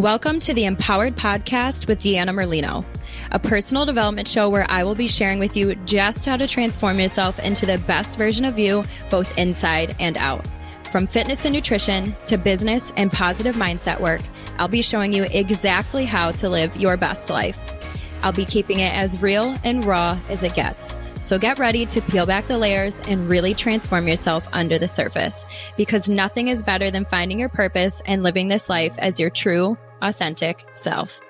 Welcome to the Empowered Podcast with Deanna Merlino, a personal development show where I will be sharing with you just how to transform yourself into the best version of you, both inside and out. From fitness and nutrition to business and positive mindset work, I'll be showing you exactly how to live your best life. I'll be keeping it as real and raw as it gets. So get ready to peel back the layers and really transform yourself under the surface, because nothing is better than finding your purpose and living this life as your true, authentic self.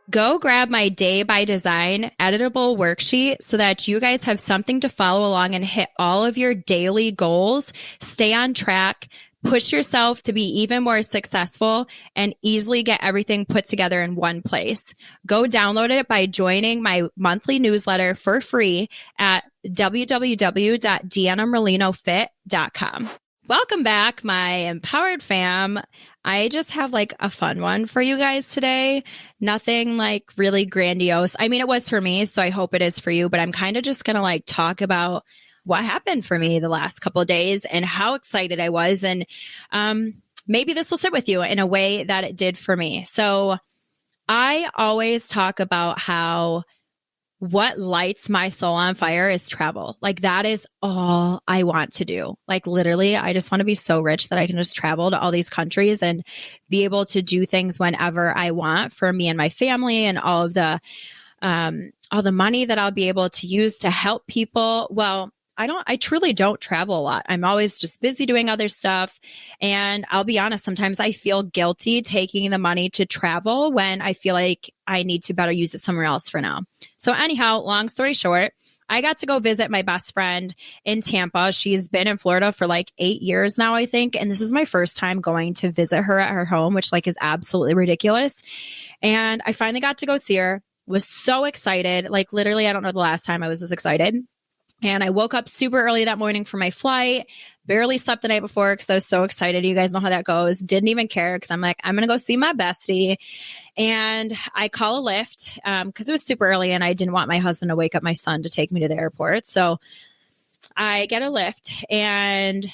Go grab my Day by Design editable worksheet so that you guys have something to follow along and hit all of your daily goals, stay on track, push yourself to be even more successful, and easily get everything put together in one place. Go download it by joining my monthly newsletter for free at www.deannamerlinofit.com. Welcome back, my empowered fam. I just have like a fun one for you guys today. Nothing like really grandiose. I mean, it was for me, so I hope it is for you, but I'm kind of just going to like talk about what happened for me the last couple of days and how excited I was. And maybe this will sit with you in a way that it did for me. So I always talk about how what lights my soul on fire is travel. Like that is all I want to do. Like literally, I just want to be so rich that I can just travel to all these countries and be able to do things whenever I want for me and my family, and all the money that I'll be able to use to help people. Well, I truly don't travel a lot. I'm always just busy doing other stuff. And I'll be honest, sometimes I feel guilty taking the money to travel when I feel like I need to better use it somewhere else for now. So anyhow, long story short, I got to go visit my best friend in Tampa. She's been in Florida for like 8 years now, I think. And this is my first time going to visit her at her home, which like is absolutely ridiculous. And I finally got to go see her. Was so excited. Like literally, I don't know the last time I was this excited. And I woke up super early that morning for my flight, barely slept the night before because I was so excited. You guys know how that goes. Didn't even care because I'm like, I'm going to go see my bestie. And I call a Lyft because it was super early and I didn't want my husband to wake up my son to take me to the airport. So I get a Lyft, and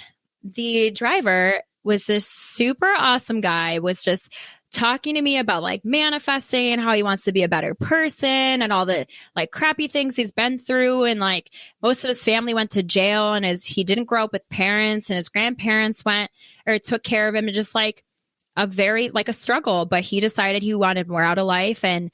the driver was this super awesome guy, was just talking to me about like manifesting and how he wants to be a better person and all the like crappy things he's been through. And like most of his family went to jail, and he didn't grow up with parents, and his grandparents went or took care of him, and just like a struggle, but he decided he wanted more out of life. And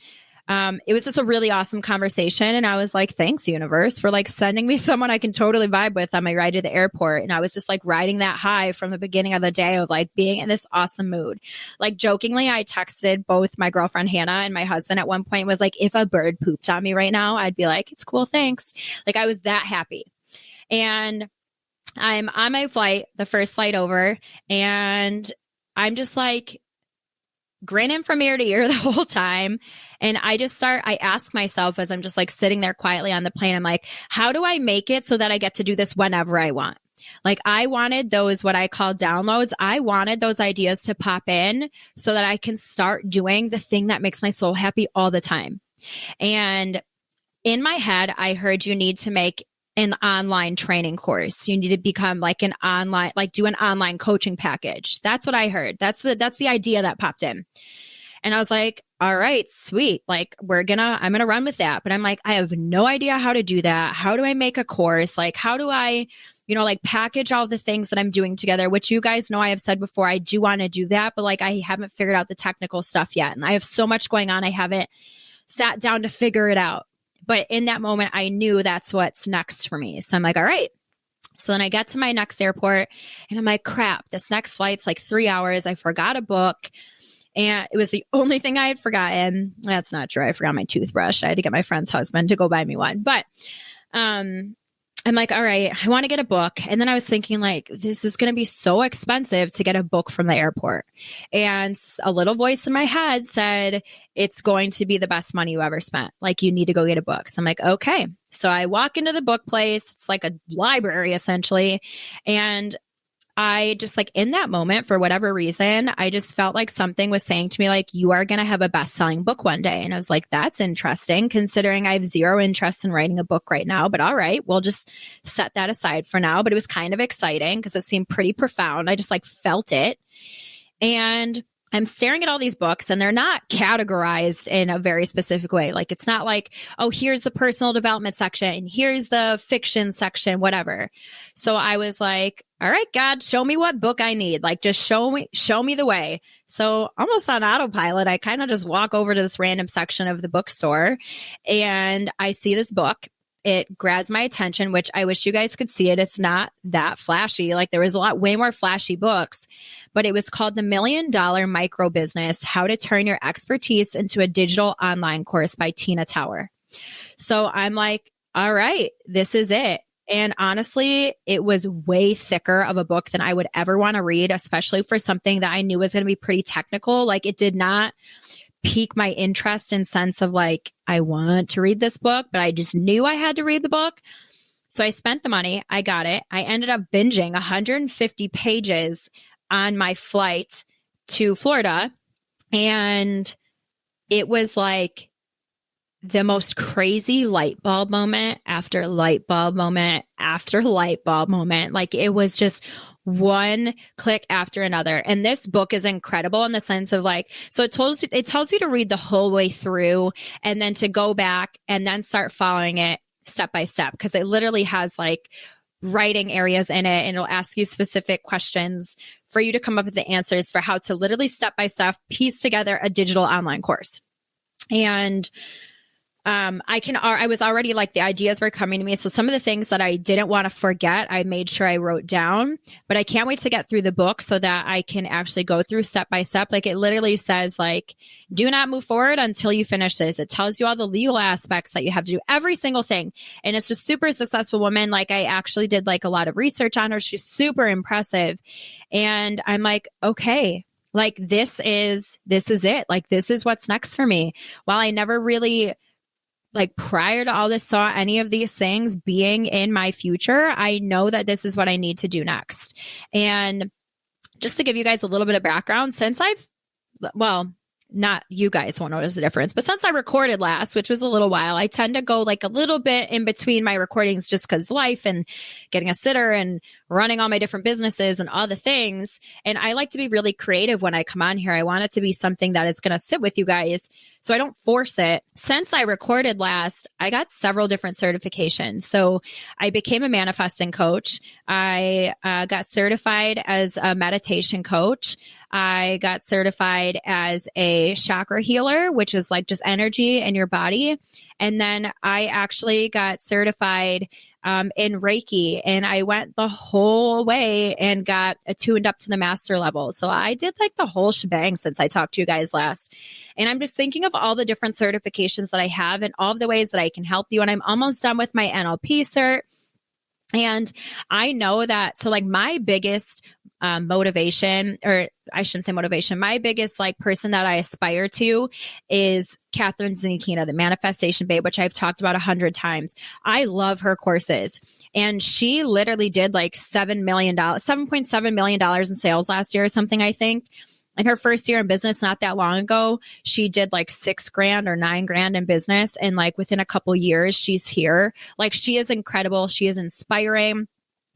it was just a really awesome conversation. And I was like, thanks, universe, for like sending me someone I can totally vibe with on my ride to the airport. And I was just like riding that high from the beginning of the day of like being in this awesome mood. Like jokingly, I texted both my girlfriend Hannah and my husband at one point, was like, if a bird pooped on me right now, I'd be like, it's cool, thanks. Like I was that happy. And I'm on my flight, the first flight over, and I'm just like grinning from ear to ear the whole time. And I ask myself as I'm just like sitting there quietly on the plane, I'm like, how do I make it so that I get to do this whenever I want? Like I wanted those, what I call downloads. I wanted those ideas to pop in so that I can start doing the thing that makes my soul happy all the time. And in my head, I heard you need to make an online training course. You need to become like do an online coaching package. That's what I heard. That's the idea that popped in. And I was like, all right, sweet. Like I'm going to run with that. But I'm like, I have no idea how to do that. How do I make a course? Like, how do I, like package all the things that I'm doing together, which you guys know I have said before, I do want to do that, but like, I haven't figured out the technical stuff yet. And I have so much going on. I haven't sat down to figure it out. But in that moment, I knew that's what's next for me. So I'm like, all right. So then I get to my next airport and I'm like, crap, this next flight's like 3 hours. I forgot a book. And it was the only thing I had forgotten. That's not true. I forgot my toothbrush. I had to get my friend's husband to go buy me one. But I'm like, all right, I want to get a book. And then I was thinking like, this is going to be so expensive to get a book from the airport. And a little voice in my head said, it's going to be the best money you ever spent. Like you need to go get a book. So I'm like, okay. So I walk into the book place. It's like a library essentially. And I just like in that moment, for whatever reason, I just felt like something was saying to me, like, you are going to have a best-selling book one day. And I was like, that's interesting considering I have zero interest in writing a book right now, but all right, we'll just set that aside for now. But it was kind of exciting because it seemed pretty profound. I just like felt it. And I'm staring at all these books and they're not categorized in a very specific way. Like, it's not like, oh, here's the personal development section and here's the fiction section, whatever. So I was like, all right, God, show me what book I need. Like, just show me the way. So almost on autopilot, I kind of just walk over to this random section of the bookstore and I see this book. It grabs my attention, which I wish you guys could see it. It's not that flashy. Like, there was way more flashy books, but it was called The $1 Million Micro Business: How to Turn Your Expertise into a Digital Online Course by Tina Tower. So I'm like, all right, this is it. And honestly, it was way thicker of a book than I would ever want to read, especially for something that I knew was going to be pretty technical. Like, it did not pique my interest in sense of like, I want to read this book, but I just knew I had to read the book. So I spent the money. I got it. I ended up binging 150 pages on my flight to Florida. And it was like the most crazy light bulb moment after light bulb moment after light bulb moment. Like, it was just one click after another. And this book is incredible in the sense of like, so it tells you to read the whole way through and then to go back and then start following it step by step. Because it literally has like writing areas in it, and it'll ask you specific questions for you to come up with the answers for how to literally step by step piece together a digital online course. And I was already like, the ideas were coming to me. So some of the things that I didn't want to forget, I made sure I wrote down, but I can't wait to get through the book so that I can actually go through step by step. Like, it literally says like, do not move forward until you finish this. It tells you all the legal aspects that you have to do, every single thing. And it's just super successful woman. Like, I actually did like a lot of research on her. She's super impressive. And I'm like, okay, like this is it. Like, this is what's next for me. While I never really, like, prior to all this, saw any of these things being in my future, I know that this is what I need to do next. And just to give you guys a little bit of background, not you guys won't notice the difference, but since I recorded last, which was a little while, I tend to go like a little bit in between my recordings just because life and getting a sitter and running all my different businesses and all the things. And I like to be really creative when I come on here. I want it to be something that is going to sit with you guys, so I don't force it. Since I recorded last, I got several different certifications. So I became a manifesting coach. I got certified as a meditation coach. I got certified as a chakra healer, which is like just energy in your body. And then I actually got certified in Reiki, and I went the whole way and got attuned up to the master level. So I did like the whole shebang since I talked to you guys last. And I'm just thinking of all the different certifications that I have and all of the ways that I can help you. And I'm almost done with my NLP cert. And I know that, so like my biggest motivation, or I shouldn't say motivation, my biggest like person that I aspire to is Catherine Zanikina, the Manifestation Babe, which I've talked about 100 times. I love her courses. And she literally did like $7.7 million in sales last year or something, I think. In her first year in business, not that long ago, she did like $6,000 or $9,000 in business. And like within a couple years, she's here. Like, she is incredible. She is inspiring.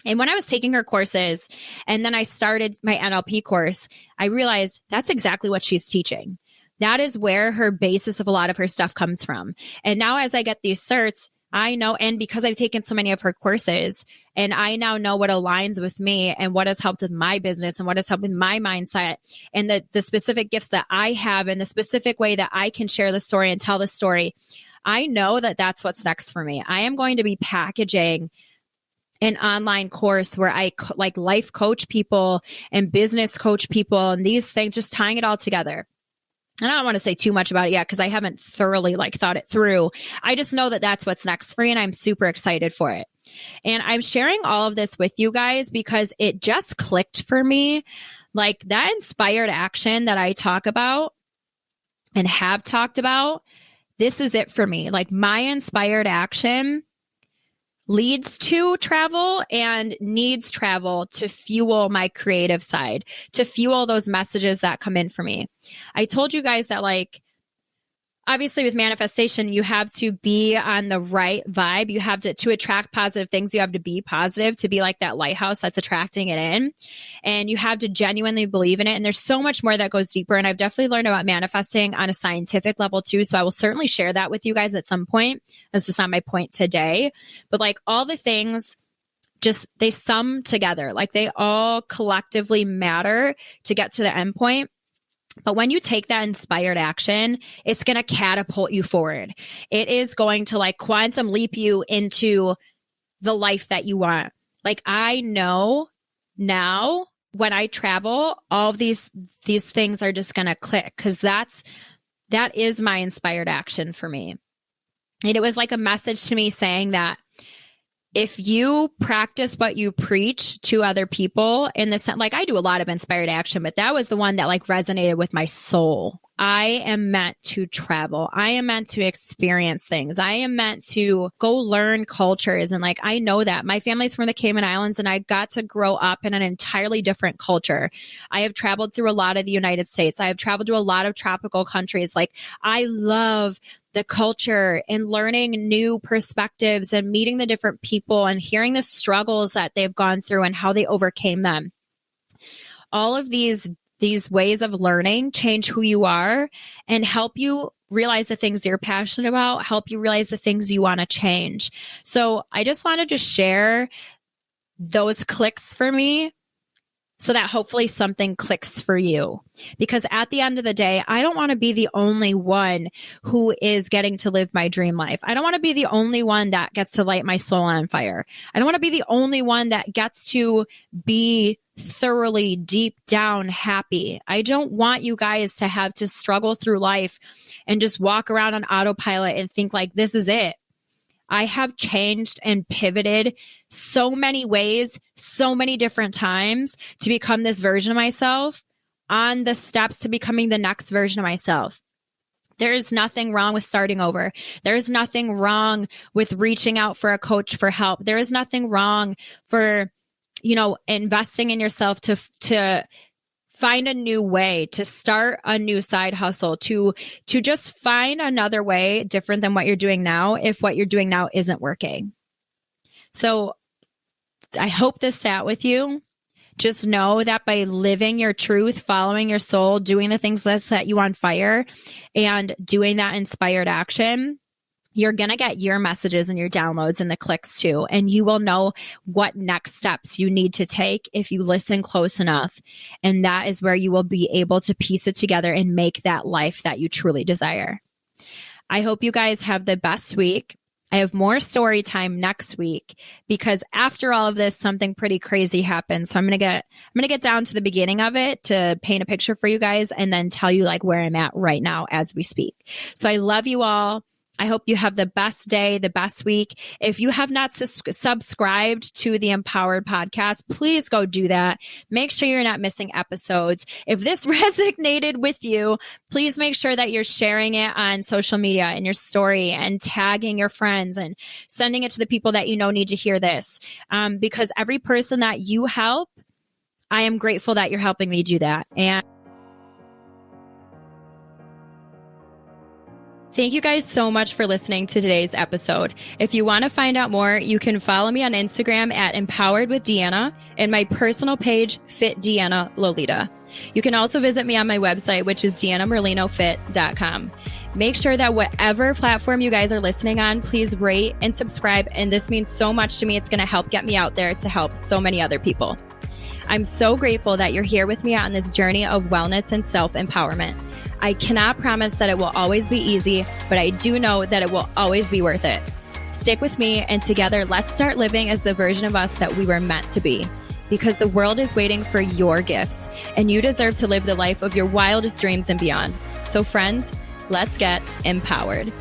And when I was taking her courses and then I started my NLP course, I realized that's exactly what she's teaching. That is where her basis of a lot of her stuff comes from. And now as I get these certs, I know, and because I've taken so many of her courses, and I now know what aligns with me and what has helped with my business and what has helped with my mindset and the specific gifts that I have and the specific way that I can share the story and tell the story. I know that that's what's next for me. I am going to be packaging an online course where I like life coach people and business coach people and these things, just tying it all together. And I don't want to say too much about it yet because I haven't thoroughly like thought it through. I just know that that's what's next for me, and I'm super excited for it. And I'm sharing all of this with you guys because it just clicked for me. Like, that inspired action that I talk about and have talked about, this is it for me. Like, my inspired action leads to travel and needs travel to fuel my creative side, to fuel those messages that come in for me. I told you guys that like obviously with manifestation, you have to be on the right vibe. You have to attract positive things. You have to be positive, to be like that lighthouse that's attracting it in. And you have to genuinely believe in it. And there's so much more that goes deeper. And I've definitely learned about manifesting on a scientific level too. So I will certainly share that with you guys at some point. That's just not my point today. But like all the things, just they sum together. Like they all collectively matter to get to the end point. But when you take that inspired action, it's going to catapult you forward. It is going to like quantum leap you into the life that you want. Like I know now when I travel, all of these things are just going to click, because that is my inspired action for me. And it was like a message to me saying that if you practice what you preach to other people, in the sense, like I do a lot of inspired action, but that was the one that like resonated with my soul. I am meant to travel. I am meant to experience things. I am meant to go learn cultures. And like, I know that my family's from the Cayman Islands and I got to grow up in an entirely different culture. I have traveled through a lot of the United States. I have traveled to a lot of tropical countries. Like I love the culture and learning new perspectives and meeting the different people and hearing the struggles that they've gone through and how they overcame them. All of these ways of learning change who you are and help you realize the things you're passionate about, help you realize the things you want to change. So I just wanted to share those clicks for me so that hopefully something clicks for you. Because at the end of the day, I don't want to be the only one who is getting to live my dream life. I don't want to be the only one that gets to light my soul on fire. I don't want to be the only one that gets to be thoroughly deep down happy. I don't want you guys to have to struggle through life and just walk around on autopilot and think like this is it. I have changed and pivoted so many ways, so many different times to become this version of myself on the steps to becoming the next version of myself. There is nothing wrong with starting over. There is nothing wrong with reaching out for a coach for help. There is nothing wrong for, investing in yourself to find a new way, to start a new side hustle, to just find another way different than what you're doing now if what you're doing now isn't working. So I hope this sat with you. Just know that by living your truth, following your soul, doing the things that set you on fire, and doing that inspired action, you're going to get your messages and your downloads and the clicks too. And you will know what next steps you need to take if you listen close enough. And that is where you will be able to piece it together and make that life that you truly desire. I hope you guys have the best week. I have more story time next week because after all of this, something pretty crazy happened. So I'm going to get down to the beginning of it to paint a picture for you guys and then tell you like where I'm at right now as we speak. So I love you all. I hope you have the best day, the best week. If you have not subscribed to the Empowered Podcast, please go do that. Make sure you're not missing episodes. If this resonated with you, please make sure that you're sharing it on social media and your story and tagging your friends and sending it to the people that you know need to hear this. Because every person that you help, I am grateful that you're helping me do that. And thank you guys so much for listening to today's episode. If you want to find out more, you can follow me on Instagram at Empowered with Deanna and my personal page, Fit Deanna Lolita. You can also visit me on my website, which is DeannaMerlinoFit.com. Make sure that whatever platform you guys are listening on, please rate and subscribe. And this means so much to me. It's going to help get me out there to help so many other people. I'm so grateful that you're here with me on this journey of wellness and self-empowerment. I cannot promise that it will always be easy, but I do know that it will always be worth it. Stick with me, and together, let's start living as the version of us that we were meant to be. Because the world is waiting for your gifts, and you deserve to live the life of your wildest dreams and beyond. So friends, let's get empowered.